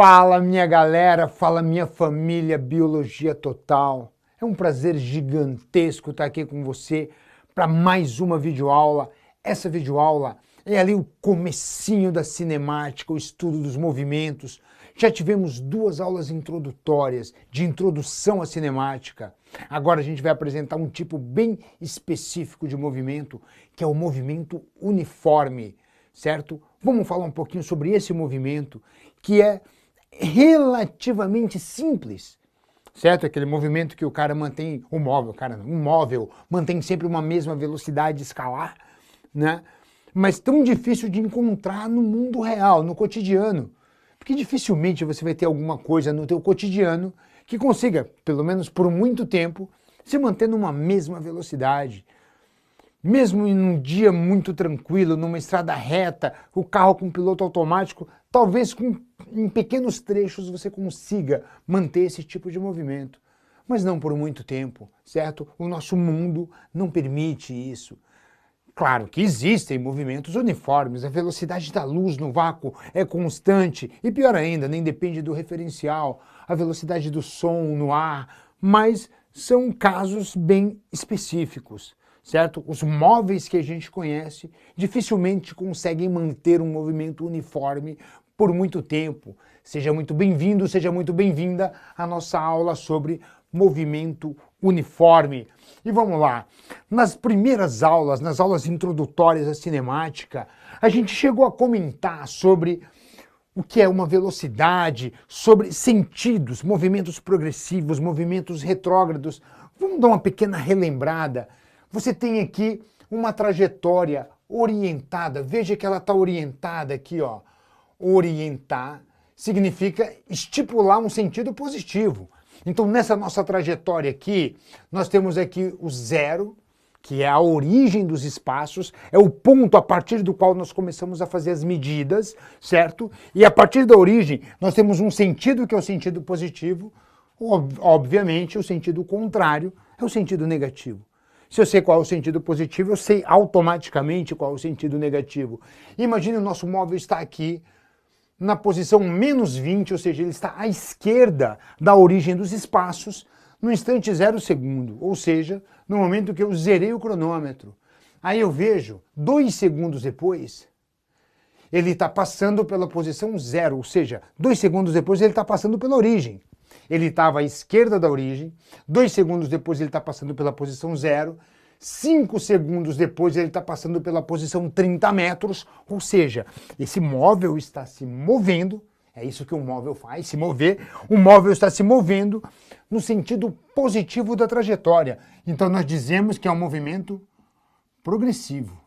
Fala minha galera, fala minha família Biologia Total. É um prazer gigantesco estar aqui com você para mais uma videoaula. Essa videoaula é ali o comecinho da cinemática, o estudo dos movimentos. Já tivemos duas aulas introdutórias de introdução à cinemática. Agora a gente vai apresentar um tipo bem específico de movimento, que é o movimento uniforme, certo? Vamos falar um pouquinho sobre esse movimento, que é relativamente simples, certo? Aquele movimento que o cara mantém, um móvel mantém sempre uma mesma velocidade escalar, né? Mas tão difícil de encontrar no mundo real, no cotidiano, porque dificilmente você vai ter alguma coisa no teu cotidiano que consiga, pelo menos por muito tempo, se manter numa mesma velocidade. Mesmo em um dia muito tranquilo, numa estrada reta, o carro com piloto automático, talvez em pequenos trechos você consiga manter esse tipo de movimento. Mas não por muito tempo, certo? O nosso mundo não permite isso. Claro que existem movimentos uniformes, a velocidade da luz no vácuo é constante e pior ainda, nem depende do referencial, a velocidade do som no ar, mas são casos bem específicos. Certo? Os móveis que a gente conhece dificilmente conseguem manter um movimento uniforme por muito tempo. Seja muito bem-vindo, seja muito bem-vinda à nossa aula sobre movimento uniforme. E vamos lá, nas primeiras aulas, nas aulas introdutórias à cinemática, a gente chegou a comentar sobre o que é uma velocidade, sobre sentidos, movimentos progressivos, movimentos retrógrados. Vamos dar uma pequena relembrada. Você tem aqui uma trajetória orientada, veja que ela está orientada aqui, ó. Orientar significa estipular um sentido positivo. Então nessa nossa trajetória aqui, nós temos aqui o zero, que é a origem dos espaços, é o ponto a partir do qual nós começamos a fazer as medidas, certo? E a partir da origem, nós temos um sentido que é o sentido positivo, obviamente o sentido contrário é o sentido negativo. Se eu sei qual é o sentido positivo, eu sei automaticamente qual é o sentido negativo. Imagine o nosso móvel está aqui na posição menos 20, ou seja, ele está à esquerda da origem dos espaços no instante 0 segundo, ou seja, no momento que eu zerei o cronômetro. Aí eu vejo, 2 segundos depois, ele está passando pela posição 0, ou seja, 2 segundos depois ele está passando pela origem. Ele estava à esquerda da origem, 2 segundos depois ele está passando pela posição 0, 5 segundos depois ele está passando pela posição 30 metros, ou seja, esse móvel está se movendo, é isso que um móvel faz, se mover, o móvel está se movendo no sentido positivo da trajetória. Então nós dizemos que é um movimento progressivo.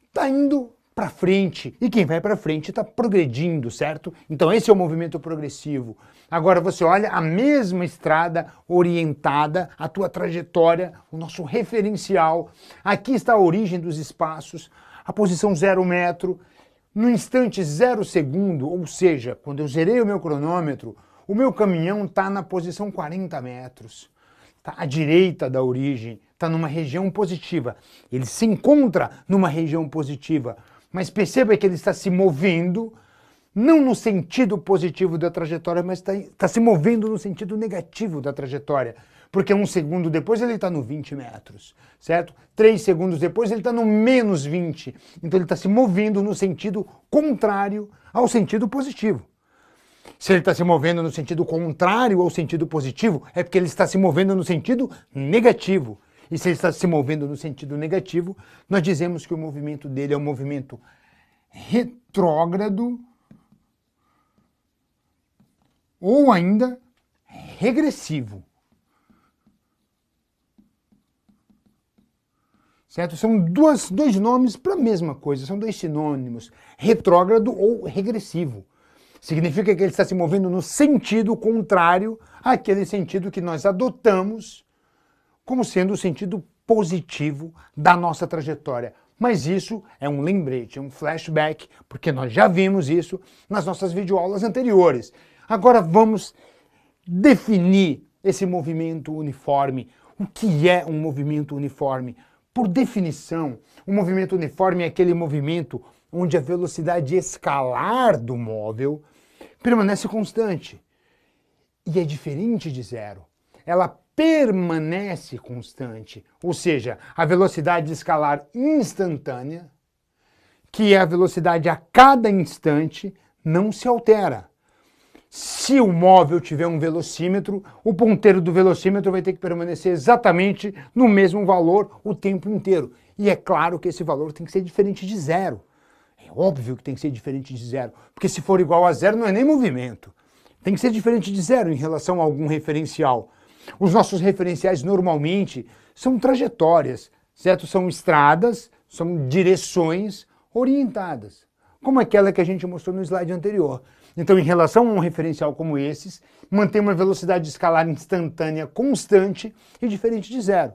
Está indo para frente, e quem vai para frente está progredindo, certo? Então esse é o movimento progressivo. Agora você olha a mesma estrada orientada, a tua trajetória, o nosso referencial, aqui está a origem dos espaços, a posição 0 metro, no instante 0 segundo, ou seja, quando eu zerei o meu cronômetro, o meu caminhão está na posição 40 metros, está à direita da origem, está numa região positiva, ele se encontra numa região positiva, mas perceba que ele está se movendo, não no sentido positivo da trajetória, mas está se movendo no sentido negativo da trajetória. Porque 1 segundo depois ele está no 20 metros, certo? 3 segundos depois ele está no menos 20. Então ele está se movendo no sentido contrário ao sentido positivo. Se ele está se movendo no sentido contrário ao sentido positivo, é porque ele está se movendo no sentido negativo. E se ele está se movendo no sentido negativo, nós dizemos que o movimento dele é um movimento retrógrado ou ainda regressivo. Certo? São dois nomes para a mesma coisa, são 2 sinônimos, retrógrado ou regressivo. Significa que ele está se movendo no sentido contrário àquele sentido que nós adotamos como sendo o sentido positivo da nossa trajetória. Mas isso é um lembrete, é um flashback, porque nós já vimos isso nas nossas videoaulas anteriores. Agora vamos definir esse movimento uniforme. O que é um movimento uniforme? Por definição, o movimento uniforme é aquele movimento onde a velocidade escalar do móvel permanece constante. E é diferente de zero. Ela permanece constante, ou seja, a velocidade escalar instantânea, que é a velocidade a cada instante, não se altera. Se o móvel tiver um velocímetro, o ponteiro do velocímetro vai ter que permanecer exatamente no mesmo valor o tempo inteiro. E é claro que esse valor tem que ser diferente de zero. É óbvio que tem que ser diferente de zero, porque se for igual a zero não é nem movimento. Tem que ser diferente de zero em relação a algum referencial. Os nossos referenciais normalmente são trajetórias, certo? São estradas, são direções orientadas, como aquela que a gente mostrou no slide anterior. Então, em relação a um referencial como esses, mantém uma velocidade escalar instantânea constante e diferente de zero.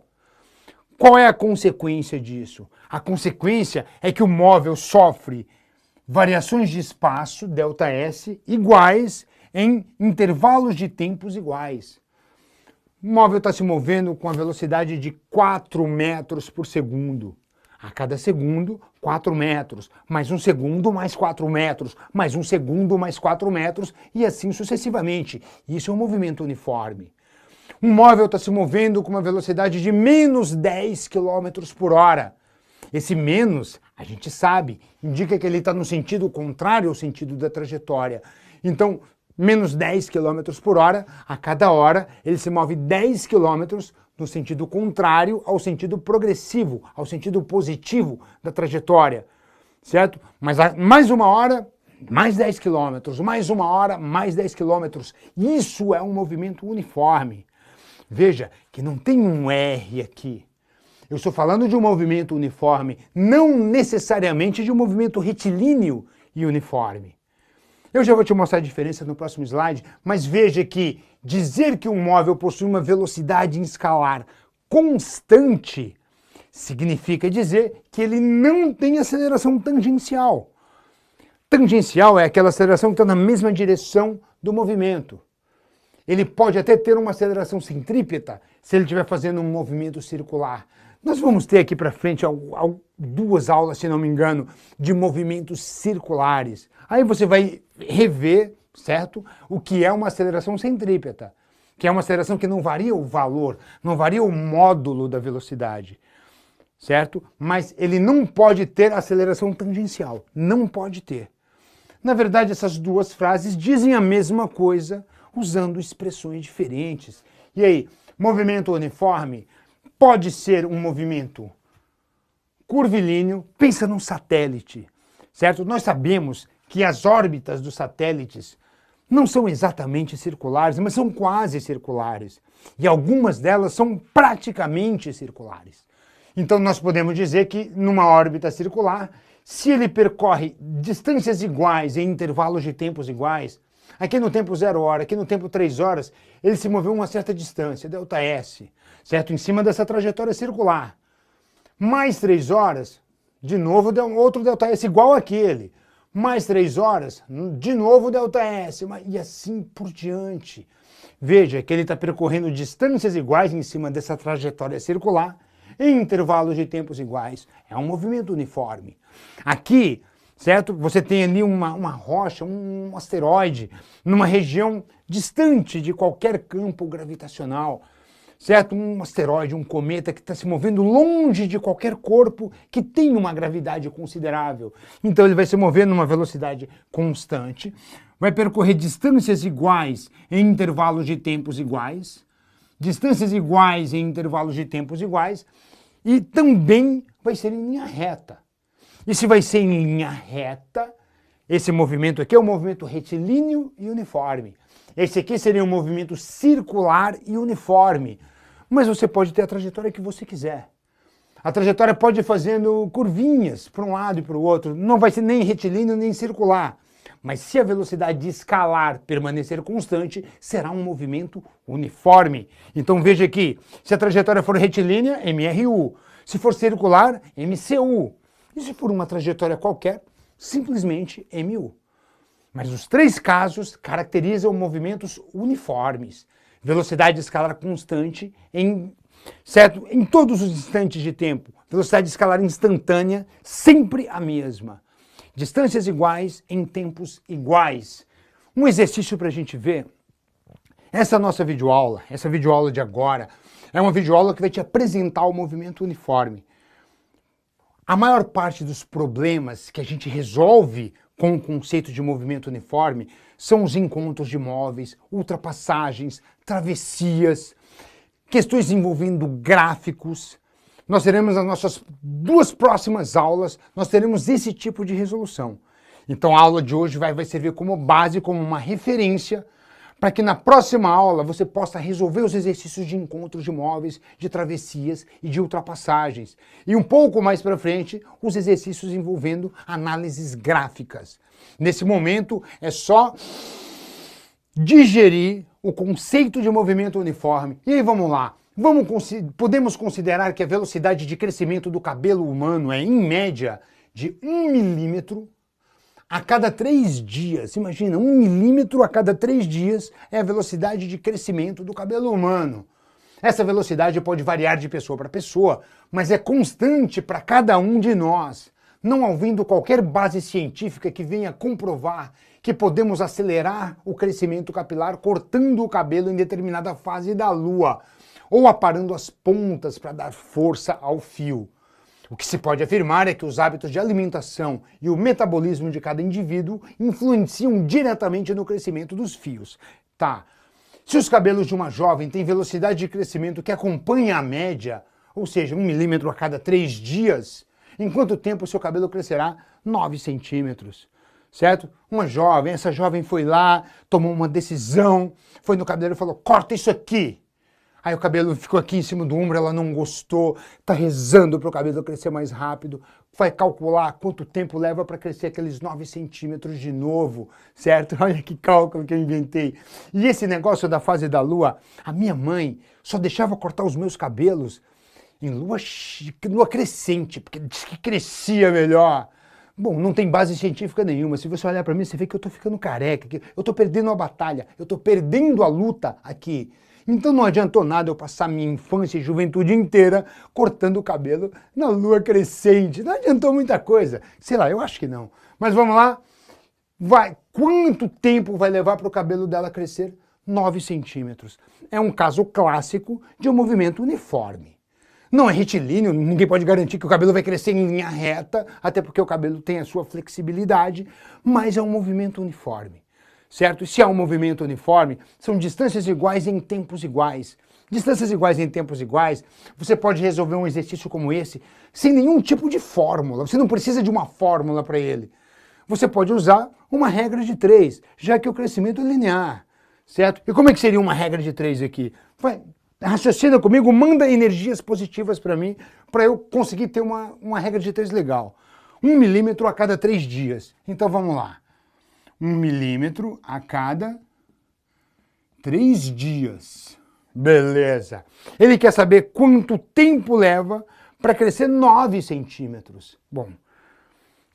Qual é a consequência disso? A consequência é que o móvel sofre variações de espaço, ΔS, iguais em intervalos de tempos iguais. O móvel está se movendo com a velocidade de 4 metros por segundo. A cada segundo, 4 metros, mais um segundo, mais 4 metros, mais um segundo, mais 4 metros, e assim sucessivamente. Isso é um movimento uniforme. Um móvel está se movendo com uma velocidade de menos 10 km por hora. Esse menos, a gente sabe, indica que ele está no sentido contrário ao sentido da trajetória. Então, menos 10 km por hora, a cada hora ele se move 10 km no sentido contrário ao sentido progressivo, ao sentido positivo da trajetória, certo? Mas mais uma hora, mais 10 km, mais uma hora, mais 10 km. Isso é um movimento uniforme. Veja que não tem um R aqui. Eu estou falando de um movimento uniforme, não necessariamente de um movimento retilíneo e uniforme. Eu já vou te mostrar a diferença no próximo slide, mas veja que dizer que um móvel possui uma velocidade escalar constante significa dizer que ele não tem aceleração tangencial. Tangencial é aquela aceleração que está na mesma direção do movimento. Ele pode até ter uma aceleração centrípeta se ele estiver fazendo um movimento circular. Nós vamos ter aqui para frente 2 aulas, se não me engano, de movimentos circulares. Aí você vai rever, certo, o que é uma aceleração centrípeta, que é uma aceleração que não varia o valor, não varia o módulo da velocidade, certo? Mas ele não pode ter aceleração tangencial, não pode ter. Na verdade, essas duas frases dizem a mesma coisa, usando expressões diferentes. E aí, movimento uniforme pode ser um movimento curvilíneo, pensa num satélite, certo? Nós sabemos que as órbitas dos satélites não são exatamente circulares, mas são quase circulares. E algumas delas são praticamente circulares. Então nós podemos dizer que numa órbita circular, se ele percorre distâncias iguais em intervalos de tempos iguais, aqui no tempo 0 hora, aqui no tempo 3 horas, ele se moveu uma certa distância, ΔS, certo? Em cima dessa trajetória circular. Mais 3 horas, de novo outro ΔS igual àquele. Mais 3 horas, de novo ΔS, e assim por diante. Veja que ele está percorrendo distâncias iguais em cima dessa trajetória circular, em intervalos de tempos iguais. É um movimento uniforme. Aqui, certo? Você tem ali uma rocha, um asteroide, numa região distante de qualquer campo gravitacional, certo? Um asteroide, um cometa que está se movendo longe de qualquer corpo que tenha uma gravidade considerável. Então ele vai se mover numa velocidade constante, vai percorrer distâncias iguais em intervalos de tempos iguais, distâncias iguais em intervalos de tempos iguais, e também vai ser em linha reta. E se vai ser em linha reta, esse movimento aqui é um movimento retilíneo e uniforme. Esse aqui seria um movimento circular e uniforme. Mas você pode ter a trajetória que você quiser. A trajetória pode ir fazendo curvinhas para um lado e para o outro. Não vai ser nem retilíneo nem circular. Mas se a velocidade escalar permanecer constante, será um movimento uniforme. Então veja aqui, se a trajetória for retilínea, MRU. Se for circular, MCU. E se for uma trajetória qualquer, simplesmente MU. Mas os 3 casos caracterizam movimentos uniformes. Velocidade escalar constante em todos os instantes de tempo. Velocidade escalar instantânea, sempre a mesma. Distâncias iguais em tempos iguais. Um exercício para a gente ver. Essa nossa videoaula, essa videoaula de agora, é uma videoaula que vai te apresentar o movimento uniforme. A maior parte dos problemas que a gente resolve com o conceito de movimento uniforme são os encontros de móveis, ultrapassagens, travessias, questões envolvendo gráficos. Nós teremos nas nossas 2 próximas aulas, nós teremos esse tipo de resolução. Então a aula de hoje vai servir como base, como uma referência, para que na próxima aula você possa resolver os exercícios de encontros de móveis, de travessias e de ultrapassagens. E um pouco mais para frente, os exercícios envolvendo análises gráficas. Nesse momento, é só digerir o conceito de movimento uniforme. E aí vamos lá. Podemos considerar que a velocidade de crescimento do cabelo humano é, em média, de 1 milímetro a cada 3 dias. Imagina, 1 milímetro a cada 3 dias é a velocidade de crescimento do cabelo humano. Essa velocidade pode variar de pessoa para pessoa, mas é constante para cada um de nós. Não havendo qualquer base científica que venha comprovar que podemos acelerar o crescimento capilar cortando o cabelo em determinada fase da lua, ou aparando as pontas para dar força ao fio. O que se pode afirmar é que os hábitos de alimentação e o metabolismo de cada indivíduo influenciam diretamente no crescimento dos fios. Tá, se os cabelos de uma jovem têm velocidade de crescimento que acompanha a média, ou seja, 1 milímetro a cada 3 dias, em quanto tempo seu cabelo crescerá? 9 centímetros, certo? Essa jovem foi lá, tomou uma decisão, foi no cabeleireiro e falou, corta isso aqui. Aí o cabelo ficou aqui em cima do ombro, ela não gostou, tá rezando para o cabelo crescer mais rápido, vai calcular quanto tempo leva para crescer aqueles 9 centímetros de novo, certo? Olha que cálculo que eu inventei. E esse negócio da fase da lua, a minha mãe só deixava cortar os meus cabelos em lua crescente, porque diz que crescia melhor. Bom, não tem base científica nenhuma. Se você olhar para mim, você vê que eu tô ficando careca, que eu tô perdendo a batalha, eu tô perdendo a luta aqui. Então não adiantou nada eu passar minha infância e juventude inteira cortando o cabelo na lua crescente. Não adiantou muita coisa. Sei lá, eu acho que não. Mas vamos lá. Quanto tempo vai levar para o cabelo dela crescer? 9 centímetros. É um caso clássico de um movimento uniforme. Não é retilíneo, ninguém pode garantir que o cabelo vai crescer em linha reta, até porque o cabelo tem a sua flexibilidade, mas é um movimento uniforme. Certo? E se há um movimento uniforme, são distâncias iguais em tempos iguais. Distâncias iguais em tempos iguais, você pode resolver um exercício como esse sem nenhum tipo de fórmula. Você não precisa de uma fórmula para ele. Você pode usar uma regra de 3, já que o crescimento é linear. Certo? E como é que seria uma regra de 3 aqui? Raciocina comigo, manda energias positivas para mim, para eu conseguir ter uma regra de 3 legal. 1 milímetro a cada 3 dias. Então vamos lá. 1 milímetro a cada 3 dias. Beleza. Ele quer saber quanto tempo leva para crescer 9 centímetros. Bom,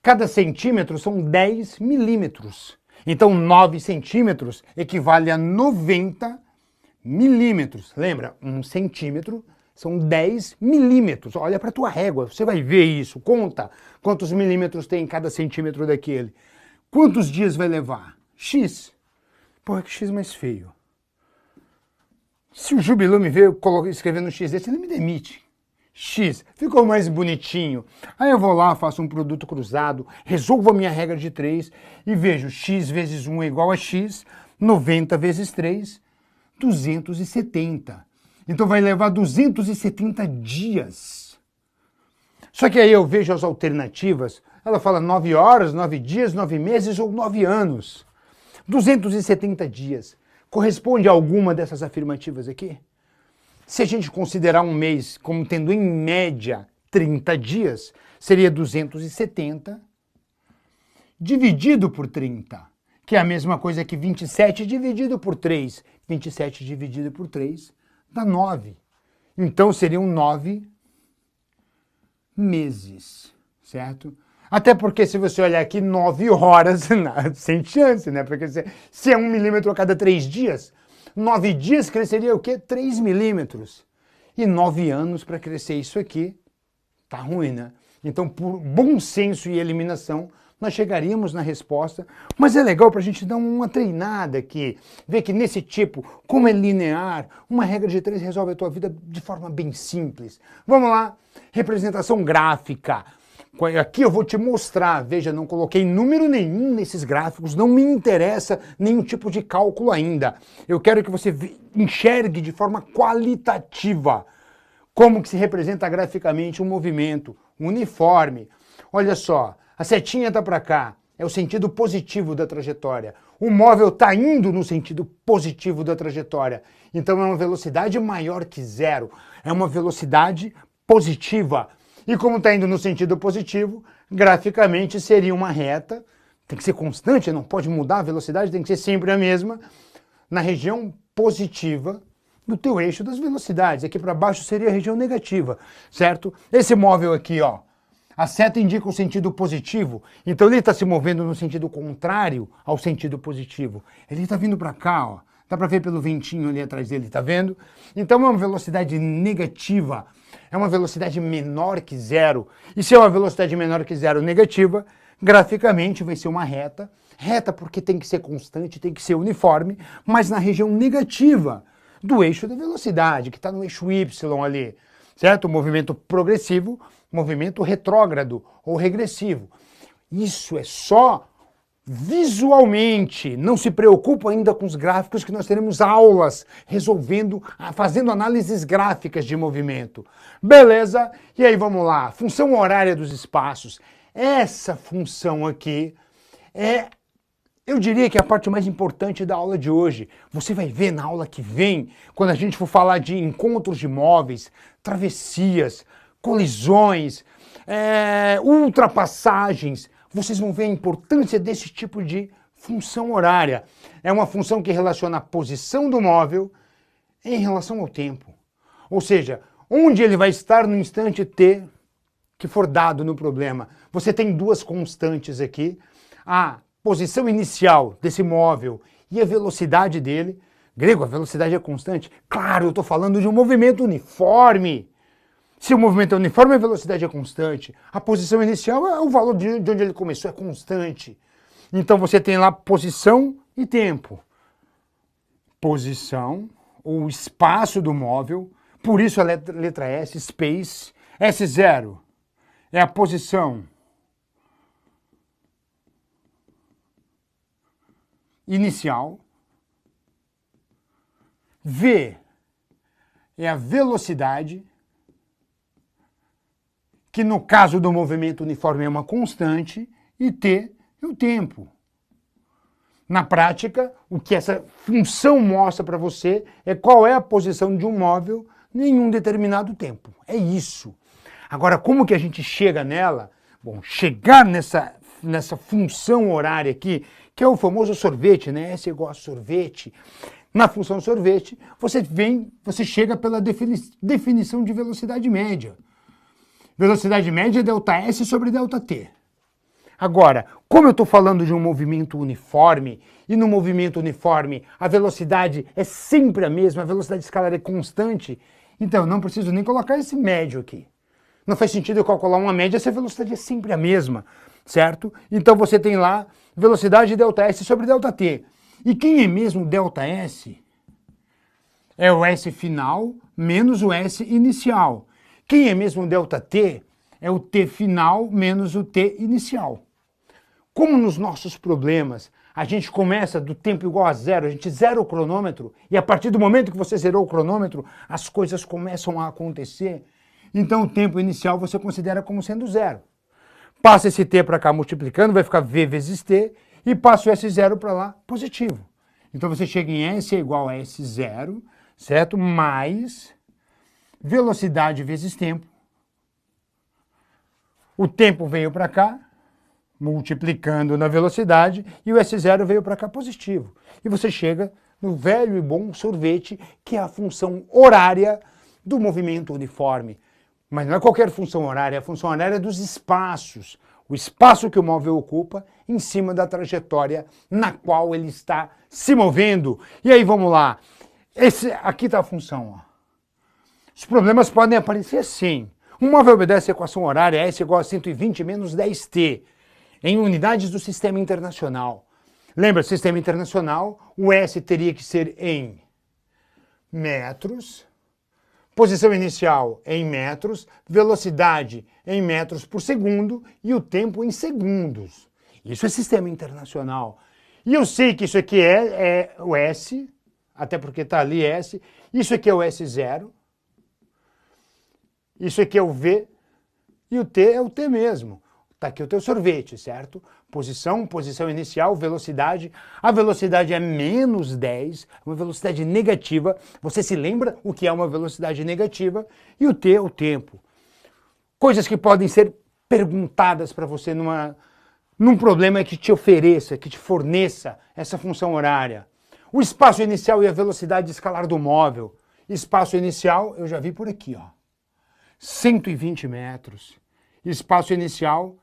cada centímetro são 10 milímetros. Então 9 centímetros equivale a 90 milímetros. Lembra? 1 centímetro são 10 milímetros. Olha para a tua régua, você vai ver isso. Conta quantos milímetros tem em cada centímetro daquele. Quantos dias vai levar? X. Porra, que X mais feio. Se o Jubileu me ver escrevendo X desse, ele me demite. X. Ficou mais bonitinho. Aí eu vou lá, faço um produto cruzado, resolvo a minha regra de 3 e vejo X vezes 1 é igual a X, 90 vezes 3, 270. Então vai levar 270 dias. Só que aí eu vejo as alternativas. Ela fala 9 horas, 9 dias, 9 meses ou 9 anos. 270 dias. Corresponde a alguma dessas afirmativas aqui? Se a gente considerar um mês como tendo em média 30 dias, seria 270 dividido por 30, que é a mesma coisa que 27 dividido por 3. 27 dividido por 3 dá 9. Então seriam 9 meses, certo? Até porque se você olhar aqui, 9 horas, sem chance, né? Porque se é 1 milímetro a cada 3 dias, 9 dias cresceria o quê? 3 milímetros. E 9 anos para crescer isso aqui, Tá ruim, né? Então, por bom senso e eliminação, nós chegaríamos na resposta, mas é legal para a gente dar uma treinada aqui, ver que nesse tipo, como é linear, uma regra de 3 resolve a tua vida de forma bem simples. Vamos lá, representação gráfica. Aqui eu vou te mostrar, veja, não coloquei número nenhum nesses gráficos, não me interessa nenhum tipo de cálculo ainda. Eu quero que você enxergue de forma qualitativa como que se representa graficamente um movimento uniforme. Olha só, a setinha está para cá, é o sentido positivo da trajetória. O móvel está indo no sentido positivo da trajetória. Então é uma velocidade maior que zero. É uma velocidade positiva. E como está indo no sentido positivo, graficamente seria uma reta. Tem que ser constante, não pode mudar a velocidade, tem que ser sempre a mesma. Na região positiva do teu eixo das velocidades. Aqui para baixo seria a região negativa, certo? Esse móvel aqui, ó. A seta indica o sentido positivo, então ele está se movendo no sentido contrário ao sentido positivo. Ele está vindo para cá, ó. Dá para ver pelo ventinho ali atrás dele, tá vendo? Então é uma velocidade negativa, é uma velocidade menor que zero. E se é uma velocidade menor que zero negativa, graficamente vai ser uma reta. Reta porque tem que ser constante, tem que ser uniforme, mas na região negativa do eixo da velocidade, que está no eixo Y ali, certo? Movimento progressivo, movimento retrógrado ou regressivo. Isso é só visualmente. Não se preocupa ainda com os gráficos, que nós teremos aulas resolvendo, fazendo análises gráficas de movimento. Beleza? E aí vamos lá. Função horária dos espaços. Essa função aqui eu diria que é a parte mais importante da aula de hoje. Você vai ver na aula que vem, quando a gente for falar de encontros de móveis, travessias, colisões, ultrapassagens, vocês vão ver a importância desse tipo de função horária. É uma função que relaciona a posição do móvel em relação ao tempo. Ou seja, onde ele vai estar no instante t que for dado no problema. Você tem duas constantes aqui, a posição inicial desse móvel e a velocidade dele. Grego, a velocidade é constante? Claro, eu estou falando de um movimento uniforme. Se o movimento é uniforme, a velocidade é constante. A posição inicial é o valor de onde ele começou, é constante. Então você tem lá posição e tempo. Posição, ou espaço do móvel, por isso a letra S, space. S0 é a posição inicial. V é a velocidade, que no caso do movimento uniforme é uma constante, e T é o tempo. Na prática, o que essa função mostra para você é qual é a posição de um móvel em um determinado tempo. É isso. Agora, como que a gente chega nela? Bom, chegar nessa função horária aqui, que é o famoso sorvete, né? S igual a sorvete. Na função sorvete, você chega pela definição de velocidade média. Velocidade média é ΔS sobre ΔT. Agora, como eu estou falando de um movimento uniforme, e no movimento uniforme a velocidade é sempre a mesma, a velocidade escalar é constante, então eu não preciso nem colocar esse médio aqui. Não faz sentido eu calcular uma média se a velocidade é sempre a mesma, certo? Então você tem lá velocidade ΔS sobre ΔT. E quem é mesmo ΔS? É o S final menos o S inicial. Quem é mesmo ΔT? É o T final menos o T inicial. Como nos nossos problemas a gente começa do tempo igual a zero, a gente zera o cronômetro, e a partir do momento que você zerou o cronômetro, as coisas começam a acontecer, então o tempo inicial você considera como sendo zero. Passa esse T para cá multiplicando, vai ficar V vezes T, e passa o S0 para lá positivo. Então você chega em S é igual a S0, certo? Mais velocidade vezes tempo. O tempo veio para cá, multiplicando na velocidade, e o S0 veio para cá positivo. E você chega no velho e bom sorvete, que é a função horária do movimento uniforme. Mas não é qualquer função horária, é a função horária dos espaços. O espaço que o móvel ocupa em cima da trajetória na qual ele está se movendo. E aí vamos lá. Aqui está a função. Ó. Os problemas podem aparecer assim. Um móvel obedece à equação horária S igual a 120 menos 10t, em unidades do sistema internacional. Lembra, sistema internacional, o S teria que ser em metros, posição inicial em metros, velocidade em metros por segundo e o tempo em segundos. Isso é sistema internacional. E eu sei que isso aqui é o S, até porque está ali S, isso aqui é o S0, isso aqui é o V e o T é o T mesmo. Está aqui o teu sorvete, certo? Posição, posição inicial, velocidade. A velocidade é menos 10, uma velocidade negativa. Você se lembra o que é uma velocidade negativa? E o T é o tempo. Coisas que podem ser perguntadas para você num problema que te ofereça, que te forneça essa função horária. O espaço inicial e a velocidade escalar do móvel. Espaço inicial, eu já vi por aqui, ó. 120 metros. Espaço inicial,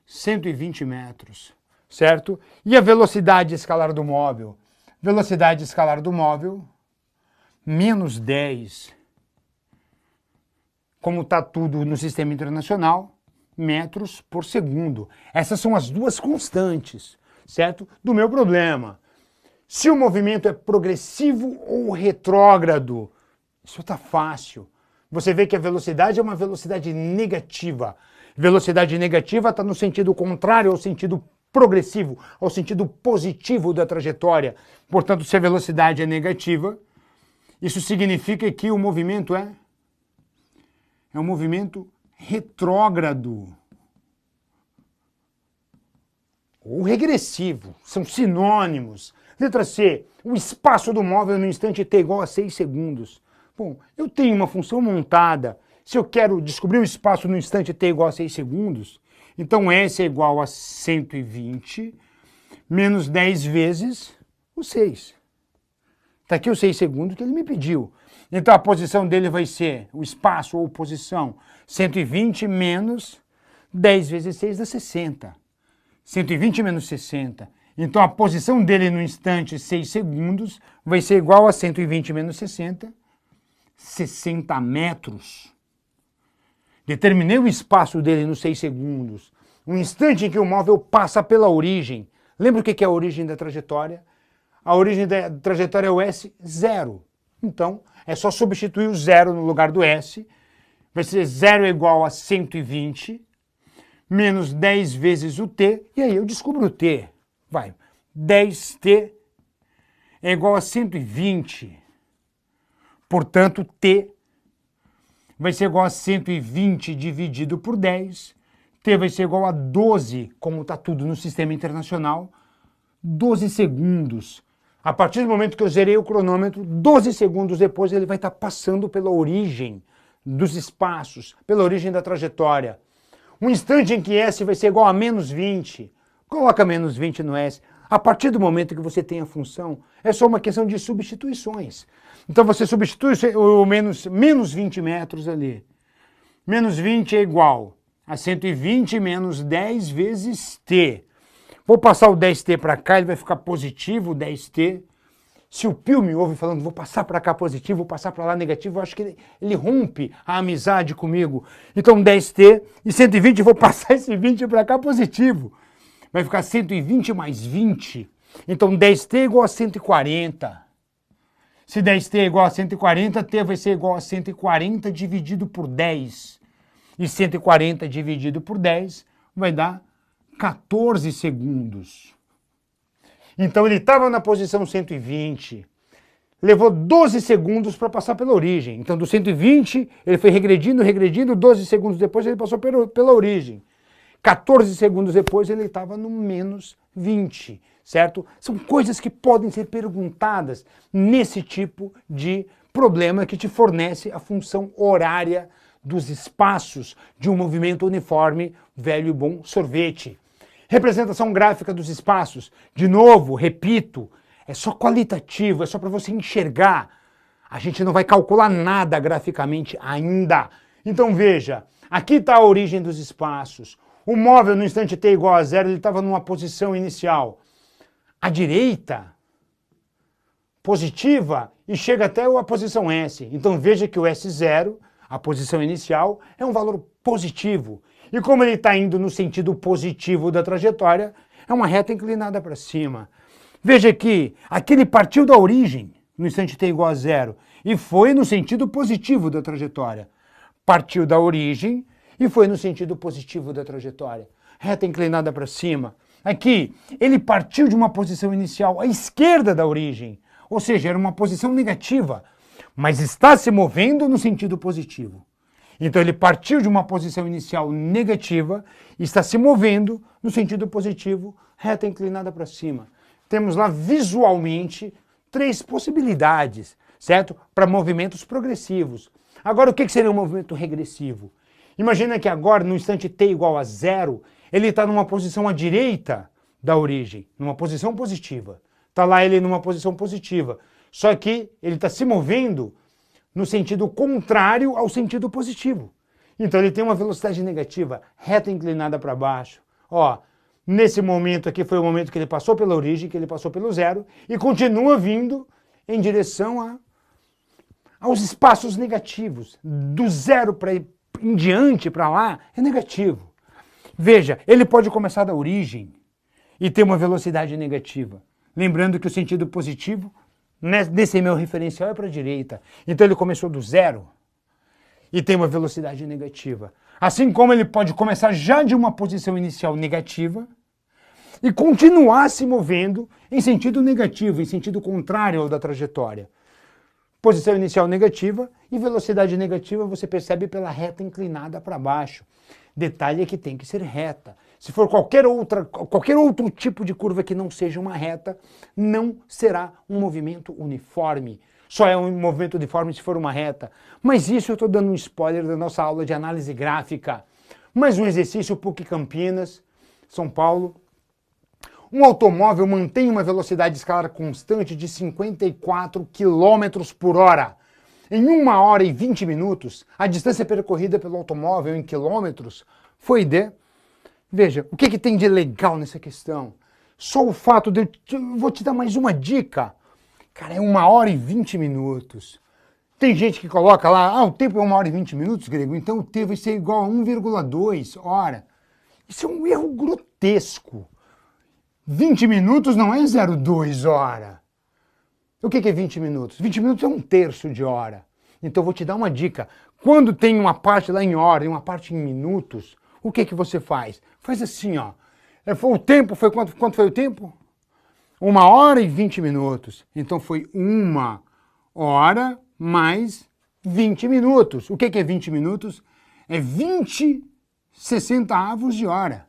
120 metros, certo? E a velocidade escalar do móvel? Velocidade escalar do móvel, menos 10. Como está tudo no sistema internacional, metros por segundo. Essas são as duas constantes, certo? Do meu problema. Se o movimento é progressivo ou retrógrado, isso está fácil. Você vê que a velocidade é uma velocidade negativa. Velocidade negativa está no sentido contrário ao sentido progressivo, ao sentido positivo da trajetória. Portanto, se a velocidade é negativa, isso significa que o movimento é um movimento retrógrado ou regressivo. São sinônimos. Letra C, o espaço do móvel no instante t igual a 6 segundos. Bom, eu tenho uma função montada. Se eu quero descobrir o espaço no instante t igual a 6 segundos, então S é igual a 120 menos 10 vezes o 6. Está aqui os 6 segundos que ele me pediu. Então a posição dele vai ser, o espaço ou posição, 120 menos 10 vezes 6 dá 60. 120 menos 60. Então a posição dele no instante 6 segundos vai ser igual a 120 menos 60, 60 metros. Determinei o espaço dele nos 6 segundos. Um instante em que o móvel passa pela origem. Lembra o que é a origem da trajetória? A origem da trajetória é o S, 0. Então, é só substituir o 0 no lugar do S. Vai ser 0 é igual a 120, menos 10 vezes o T, e aí eu descubro o T. Vai, 10T é igual a 120. Portanto, T vai ser igual a 120 dividido por 10. T vai ser igual a 12, como está tudo no sistema internacional, 12 segundos. A partir do momento que eu zerei o cronômetro, 12 segundos depois ele vai estar passando pela origem dos espaços, pela origem da trajetória. Um instante em que S vai ser igual a menos 20, coloca menos 20 no S. A partir do momento que você tem a função, é só uma questão de substituições. Então você substitui o menos 20 metros ali. Menos 20 é igual a 120 menos 10 vezes T. Vou passar o 10T para cá, ele vai ficar positivo, o 10T. Se o Pio me ouve falando, vou passar para cá positivo, vou passar para lá negativo, eu acho que ele rompe a amizade comigo. Então 10T e 120, vou passar esse 20 para cá positivo. Vai ficar 120 mais 20. Então 10T é igual a 140. Se 10T é igual a 140, T vai ser igual a 140 dividido por 10. E 140 dividido por 10 vai dar 14 segundos. Então ele estava na posição 120, levou 12 segundos para passar pela origem. Então do 120 ele foi regredindo, 12 segundos depois ele passou pela origem. 14 segundos depois ele estava no menos 20, certo? São coisas que podem ser perguntadas nesse tipo de problema que te fornece a função horária dos espaços de um movimento uniforme, velho e bom sorvete. Representação gráfica dos espaços, de novo, repito, é só qualitativo, é só para você enxergar. A gente não vai calcular nada graficamente ainda. Então veja, aqui está a origem dos espaços. O móvel no instante t igual a 0, ele estava numa posição inicial. À direita, positiva, e chega até a posição S. Então veja que o S0, A posição inicial é um valor positivo. E como ele está indo no sentido positivo da trajetória, é uma reta inclinada para cima. Veja que aqui ele partiu da origem, no instante t igual a zero, e foi no sentido positivo da trajetória. Partiu da origem e foi no sentido positivo da trajetória. Reta inclinada para cima. Aqui, ele partiu de uma posição inicial à esquerda da origem, ou seja, era uma posição negativa, mas está se movendo no sentido positivo. Então ele partiu de uma posição inicial negativa e está se movendo no sentido positivo, reta inclinada para cima. Temos lá visualmente 3 possibilidades, certo? Para movimentos progressivos. Agora, o que seria um movimento regressivo? Imagina que agora, no instante t igual a zero, ele está numa posição à direita da origem, numa posição positiva. Está lá ele numa posição positiva. Só que ele está se movendo no sentido contrário ao sentido positivo. Então ele tem uma velocidade negativa, reta inclinada para baixo. Ó, nesse momento aqui foi o momento que ele passou pela origem, que ele passou pelo zero, e continua vindo em direção aos espaços negativos. Do zero em diante, para lá, é negativo. Veja, ele pode começar da origem e ter uma velocidade negativa. Lembrando que o sentido positivo, nesse meu referencial, é para a direita. Então ele começou do zero e tem uma velocidade negativa. Assim como ele pode começar já de uma posição inicial negativa e continuar se movendo em sentido negativo, em sentido contrário ao da trajetória. Posição inicial negativa e velocidade negativa você percebe pela reta inclinada para baixo. Detalhe é que tem que ser reta. Se for qualquer outro tipo de curva que não seja uma reta, não será um movimento uniforme. Só é um movimento uniforme se for uma reta. Mas isso eu estou dando um spoiler da nossa aula de análise gráfica. Mais um exercício PUC Campinas, São Paulo. Um automóvel mantém uma velocidade escalar constante de 54 km por hora. Em 1 hora e 20 minutos, a distância percorrida pelo automóvel em quilômetros foi de... Veja, o que tem de legal nessa questão? Só o fato de... Eu vou te dar mais uma dica. Cara, é 1 hora e 20 minutos. Tem gente que coloca lá, o tempo é 1 hora e 20 minutos, grego, então o tempo vai ser igual a 1,2 hora. Isso é um erro grotesco. 20 minutos não é 0,2 hora. O que é 20 minutos? 20 minutos é 1/3 de hora. Então eu vou te dar uma dica. Quando tem uma parte lá em hora e uma parte em minutos, o que você faz? Faz assim, ó. O tempo foi quanto foi o tempo? 1 hora e 20 minutos. Então foi 1 hora mais 20 minutos. O que é 20 minutos? É 20 sessentavos de hora.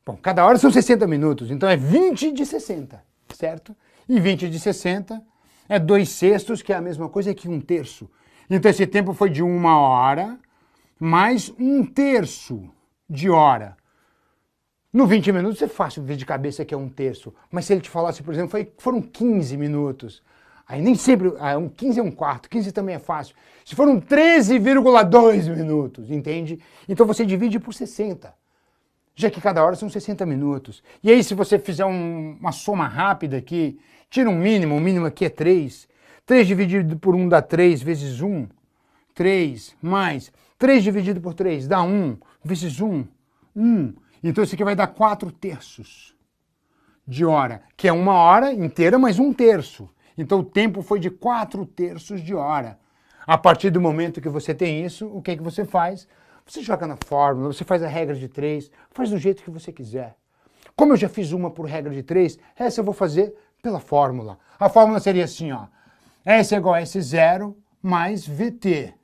Bom, cada hora são 60 minutos, então é 20 de 60, certo? E 20 de 60 é 2/6, que é a mesma coisa que 1/3. Então esse tempo foi de 1 hora mais 1/3 de hora. No 20 minutos é fácil ver de cabeça que é 1/3, mas se ele te falasse, por exemplo, foram 15 minutos, aí nem sempre, 15 é 1/4, 15 também é fácil. Se foram 13,2 minutos, entende? Então você divide por 60. Já que cada hora são 60 minutos. E aí se você fizer uma soma rápida aqui, tira um mínimo, o mínimo aqui é 3. 3 dividido por 1 dá 3 vezes 1. 3 mais 3 dividido por 3 dá 1 vezes 1. 1. Então isso aqui vai dar 4/3 de hora, que é 1 hora inteira mais 1/3. Então o tempo foi de 4/3 de hora. A partir do momento que você tem isso, o que você faz? Você joga na fórmula, você faz a regra de 3, faz do jeito que você quiser. Como eu já fiz uma por regra de 3, essa eu vou fazer pela fórmula. A fórmula seria assim, ó. S é igual a S0 mais VT.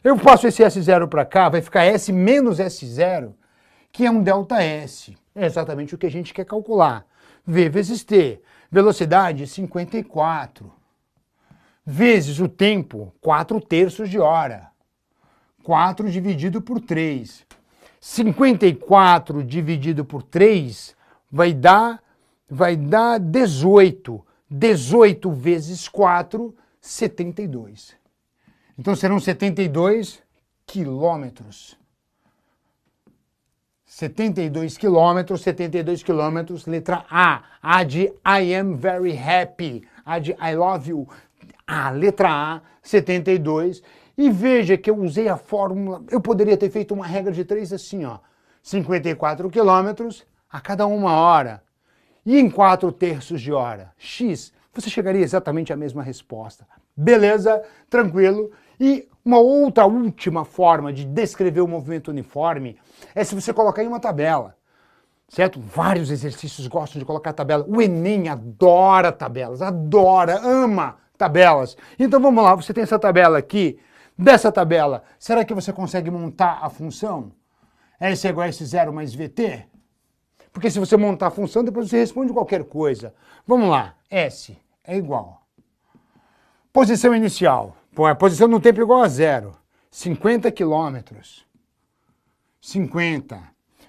Eu passo esse S0 para cá, vai ficar S menos S0, que é um ΔS. É exatamente o que a gente quer calcular. V vezes T. Velocidade 54. Vezes o tempo, 4/3 de hora. 4 dividido por 3. 54 dividido por 3 vai dar 18. 18 vezes 4, 72. Então serão 72 quilômetros. 72 quilômetros, letra A. A de I am very happy. A de I love you. A letra A, 72. E veja que eu usei a fórmula, eu poderia ter feito uma regra de 3 assim, ó, 54 quilômetros a cada 1 hora. E em 4/3 de hora, x, você chegaria exatamente à mesma resposta. Beleza? Tranquilo? E uma outra última forma de descrever o movimento uniforme é se você colocar em uma tabela. Certo? Vários exercícios gostam de colocar tabela. O Enem adora tabelas, adora, ama tabelas. Então vamos lá, você tem essa tabela aqui. Dessa tabela, será que você consegue montar a função? S é igual a S0 mais VT? Porque se você montar a função, depois você responde qualquer coisa. Vamos lá, S é igual. Posição inicial. Pô, a posição no tempo é igual a 0. 50 quilômetros. 50.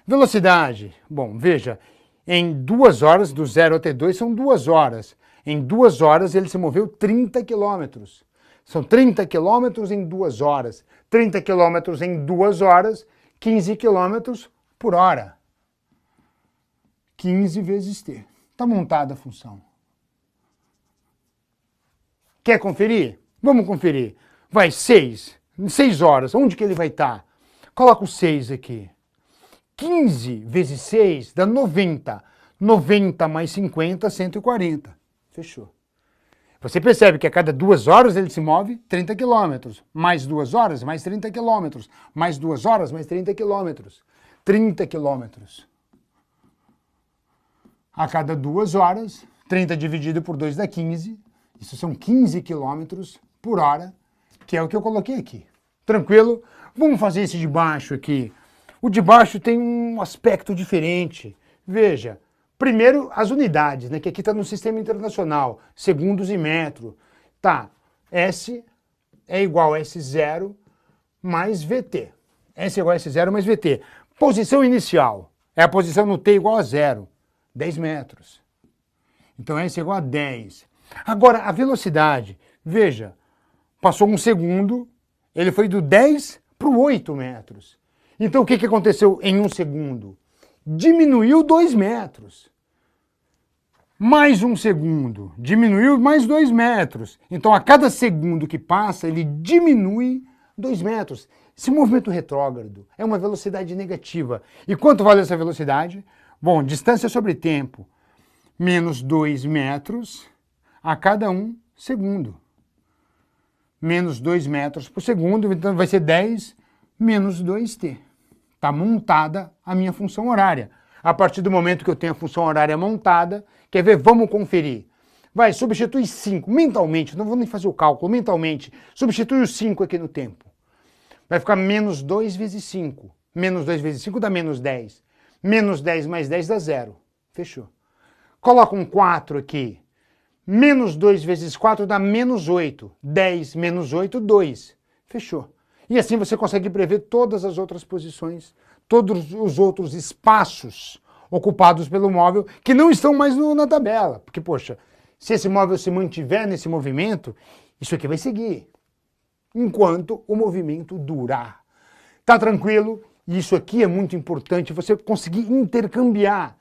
Velocidade. Bom, veja, em 2 horas, do 0 até 2 são 2 horas. Em 2 horas ele se moveu 30 quilômetros. São 30 quilômetros em 2 horas. 30 quilômetros em 2 horas, 15 quilômetros por hora. 15 vezes t. Está montada a função. Quer conferir? Vamos conferir. Vai, 6. Em 6 horas, onde que ele vai estar? Coloca o 6 aqui. 15 vezes 6 dá 90. 90 mais 50, 140. Fechou. Você percebe que a cada 2 horas ele se move 30 quilômetros. Mais 2 horas, mais 30 quilômetros. Mais 2 horas, mais 30 quilômetros. 30 quilômetros. A cada 2 horas, 30 dividido por 2 dá 15. Isso são 15 quilômetros por hora, que é o que eu coloquei aqui. Tranquilo? Vamos fazer esse de baixo aqui. O de baixo tem um aspecto diferente. Veja, primeiro as unidades, né, que aqui está no sistema internacional, segundos e metro. Tá, S é igual a S0 mais VT. S é igual a S0 mais VT. Posição inicial é a posição no T igual a 0, 10 metros. Então S é igual a 10. Agora, a velocidade, veja, passou 1 segundo, ele foi do 10 para o 8 metros. Então o que aconteceu em 1 segundo? Diminuiu 2 metros. Mais 1 segundo, diminuiu mais 2 metros. Então a cada segundo que passa, ele diminui 2 metros. Esse movimento retrógrado é uma velocidade negativa. E quanto vale essa velocidade? Bom, distância sobre tempo, menos 2 metros a cada 1 segundo. Menos 2 metros por segundo, então vai ser 10 menos 2t. Está montada a minha função horária. A partir do momento que eu tenho a função horária montada, quer ver? Vamos conferir. Vai, substitui 5 mentalmente, não vou nem fazer o cálculo, mentalmente. Substitui o 5 aqui no tempo. Vai ficar menos 2 vezes 5. Menos 2 vezes 5 dá menos 10. Menos 10 mais 10 dá 0. Fechou. Coloca um 4 aqui. Menos 2 vezes 4 dá menos 8. 10 menos 8, 2. Fechou. E assim você consegue prever todas as outras posições, todos os outros espaços ocupados pelo móvel que não estão mais na tabela. Porque, poxa, se esse móvel se mantiver nesse movimento, isso aqui vai seguir. Enquanto o movimento durar. Tá tranquilo? Isso aqui é muito importante, você conseguir intercambiar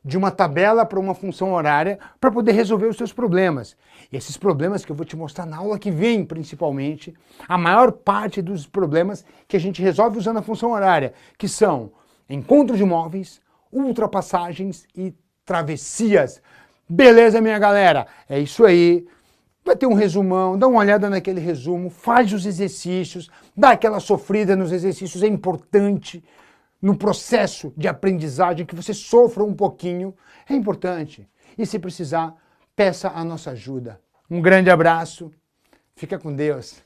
de uma tabela para uma função horária para poder resolver os seus problemas. Esses problemas que eu vou te mostrar na aula que vem, principalmente, a maior parte dos problemas que a gente resolve usando a função horária, que são encontros de móveis, ultrapassagens e travessias. Beleza, minha galera? É isso aí. Vai ter um resumão, dá uma olhada naquele resumo, faz os exercícios, dá aquela sofrida nos exercícios, é importante. No processo de aprendizagem, que você sofra um pouquinho, é importante. E se precisar, peça a nossa ajuda. Um grande abraço, fica com Deus.